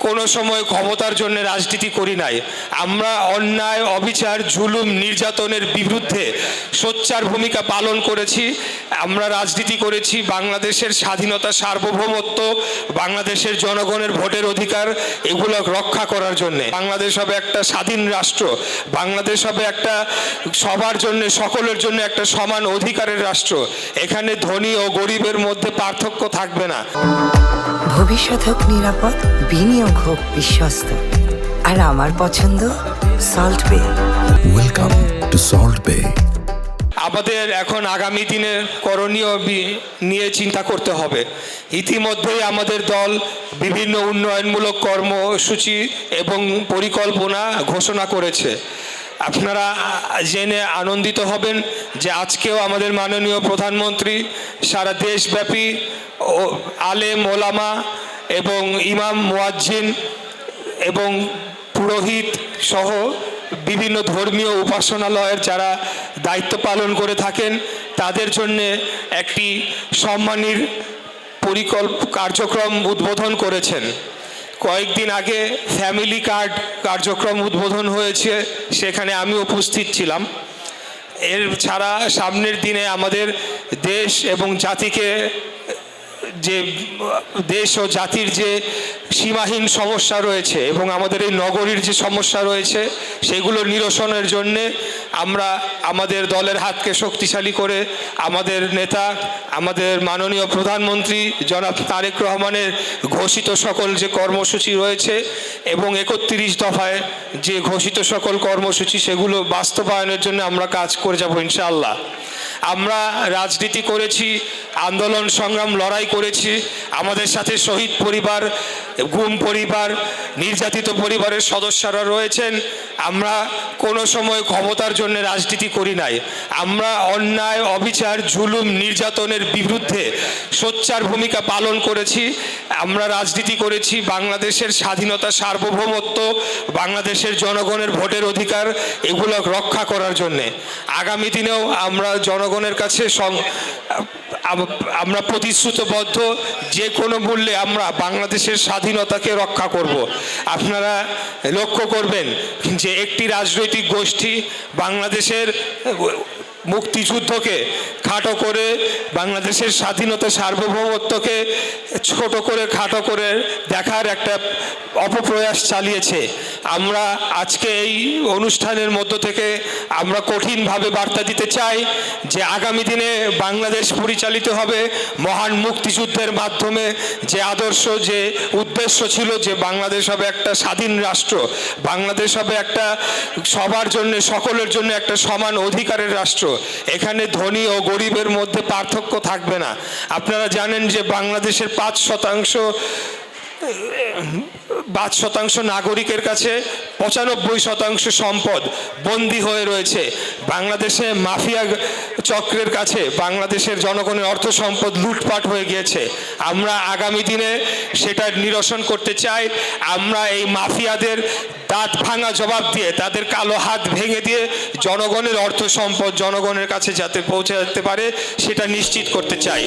কোনো সময় ক্ষমতার জন্য রাজনীতি করি নাই। আমরা অন্যায়, অবিচার, জুলুম, নির্যাতনের বিরুদ্ধে সোচ্চার ভূমিকা পালন করেছি। আমরা রাজনীতি করেছি বাংলাদেশের স্বাধীনতা, সার্বভৌমত্ব, বাংলাদেশের জনগণের ভোটের অধিকার এগুলো রক্ষা করার জন্য। বাংলাদেশ হবে একটা স্বাধীন রাষ্ট্র, বাংলাদেশ হবে একটা সবার জন্য, সকলের জন্য একটা সমান অধিকারের রাষ্ট্র। এখানে ধনী ও গরিবের মধ্যে পার্থক্য থাকবে না। ভবিষ্যৎ হোক নিরাপদ, বিনিয়োগ হোক বিশ্বস্ত, আর আমার পছন্দ সল্ট বে। ওয়েলকাম টু সল্ট বে। আমাদের এখন আগামী দিনের করণীয় নিয়ে চিন্তা করতে হবে। ইতিমধ্যেই আমাদের দল বিভিন্ন উন্নয়নমূলক কর্মসূচি এবং পরিকল্পনা ঘোষণা করেছে। আপনারা জেনে আনন্দিত হবেন যে আজকেও আমাদের মাননীয় প্রধানমন্ত্রী সারা দেশব্যাপী আলেম, ওলামা এবং ইমাম, মুয়াজ্জিন এবং পুরোহিত সহ বিভিন্ন ধর্মীয় উপাসনালয়ের যারা দায়িত্ব পালন করে থাকেন তাদের জন্য একটি সম্মানীর কার্যক্রম উদ্বোধন করেছেন। কয়েকদিন আগে ফ্যামিলি কার্ড কার্যক্রম উদ্বোধন হয়েছে, সেখানে আমি উপস্থিত ছিলাম। এর ছাড়া সামনের দিনে আমাদের দেশ এবং জাতিকে যে দেশ ও জাতির যে সীমাহীন সমস্যা রয়েছে এবং আমাদের এই নগরীর যে সমস্যা রয়েছে সেগুলো নিরসনের জন্যে আমরা আমাদের দলের হাতকে শক্তিশালী করে আমাদের নেতা, আমাদের মাননীয় প্রধানমন্ত্রী জনাব তারেক রহমানের ঘোষিত সকল যে কর্মসূচি রয়েছে এবং 31 দফায় যে ঘোষিত সকল কর্মসূচি সেগুলো বাস্তবায়নের জন্য আমরা কাজ করে যাব ইনশাআল্লাহ। আমরা রাজনীতি করেছি, আন্দোলন সংগ্রাম লড়াই করেছি, আমাদের সাথে শহীদ পরিবার, গুম পরিবার, নির্যাতিত পরিবারের সদস্যরা রয়েছেন। আমরা কোনো সময় ক্ষমতার জন্য রাজনীতি করি নাই। আমরা অন্যায়, অবিচার, জুলুম, নির্যাতনের বিরুদ্ধে সোচ্চার ভূমিকা পালন করেছি। আমরা রাজনীতি করেছি বাংলাদেশের স্বাধীনতা, সার্বভৌমত্ব, বাংলাদেশের জনগণের ভোটের অধিকার এগুলো রক্ষা করার জন্যে। আগামী দিনেও আমরা জনগণের কাছে আমরা প্রতিশ্রুতিবদ্ধ, যে কোনো মূল্যে আমরা বাংলাদেশের স্বাধীনতাকে রক্ষা করব। আপনারা লক্ষ্য করবেন যে একটি রাজনৈতিক গোষ্ঠী বাংলাদেশের মুক্তিযুদ্ধকে খাটো করে, বাংলাদেশের স্বাধীনতা, সার্বভৌমত্বকে ছোট করে, খাটো করে দেখার একটা অপপ্রয়াস চালিয়েছে। আমরা আজকে এই অনুষ্ঠানের মধ্য থেকে আমরা কঠিনভাবে বার্তা দিতে চাই যে আগামী দিনে বাংলাদেশ পরিচালিত হবে মহান মুক্তিযুদ্ধের মাধ্যমে। যে আদর্শ, যে উদ্দেশ্য ছিল যে বাংলাদেশ হবে একটা স্বাধীন রাষ্ট্র, বাংলাদেশ হবে একটা সবার জন্য, সকলের জন্য একটা সমান অধিকারের রাষ্ট্র। এখানে ধনী ও গরিবের মধ্যে পার্থক্য থাকবে না। আপনারা জানেন যে বাংলাদেশের 5% নাগরিকের কাছে 95% সম্পদ বন্দী হয়ে রয়েছে। বাংলাদেশে মাফিয়া চক্রের কাছে বাংলাদেশের জনগণের অর্থ সম্পদ লুটপাট হয়ে গিয়েছে। আমরা আগামী দিনে সেটা নিরসন করতে চাই। আমরা এই মাফিয়াদের দাঁত ভাঙা জবাব দিয়ে, তাদের কালো হাত ভেঙে দিয়ে জনগণের অর্থ সম্পদ জনগণের কাছে যাতে পৌঁছে যেতে পারে সেটা নিশ্চিত করতে চাই।